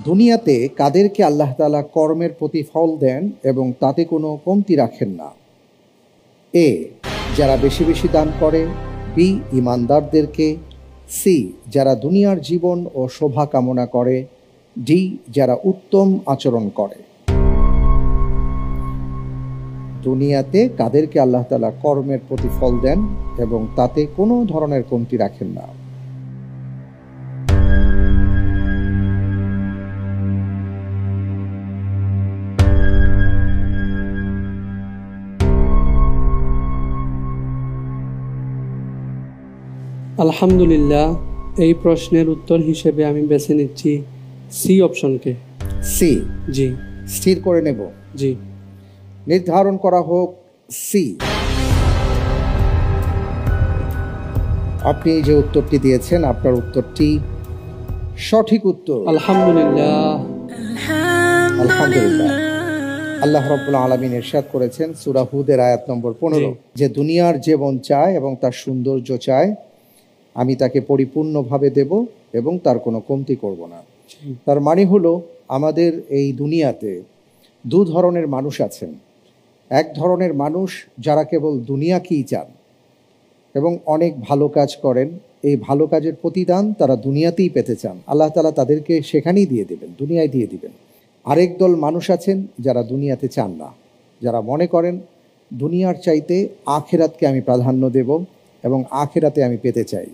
দুনিয়াতে কাদেরকে আল্লাহ তাআলা কর্মের প্রতিফল দেন এবং তাতে কোনো কমতি রাখেন না? এ, যারা বেশি বেশি দান করে। বি, ইমানদারদেরকে। সি, যারা দুনিয়ার জীবন ও শোভা কামনা করে। ডি, যারা উত্তম আচরণ করে। দুনিয়াতে কাদেরকে আল্লাহ তাআলা কর্মের প্রতিফল দেন এবং তাতে কোনো ধরনের কমতি রাখেন না? আলহামদুলিল্লাহ, এই প্রশ্নের উত্তর হিসেবে আমি বেছে নিচ্ছি সি অপশনকে। সি? জি। স্থির করে নেব? জি। নির্ধারণ করা হোক সি। আপনি যে উত্তরটি দিয়েছেন, আপনার উত্তরটি সঠিক উত্তর। আলহামদুলিল্লাহ। আলহামদুলিল্লাহ। আল্লাহ রাব্বুল আলামিন ইরশাদ করেছেন সূরা হুদের আয়াত নম্বর 15, যে দুনিয়ার জীবন চায় এবং তার সৌন্দর্য চায়, আমি তাকে পরিপূর্ণভাবে দেব এবং তার কোনো কমতি করব না। তার মানে হলো, আমাদের এই দুনিয়াতে দু ধরনের মানুষ আছেন। এক ধরনের মানুষ যারা কেবল দুনিয়াকেই চান এবং অনেক ভালো কাজ করেন, এই ভালো কাজের প্রতিদান তারা দুনিয়াতেই পেতে চান। আল্লাহ তাআলা তাদেরকে সেখানেই দিয়ে দেবেন, দুনিয়ায় দিয়ে দিবেন। আরেক দল মানুষ আছেন যারা দুনিয়াতে চান না, যারা মনে করেন দুনিয়ার চাইতে আখিরাতকে আমি প্রাধান্য দেব এবং আখিরাতে আমি পেতে চাই।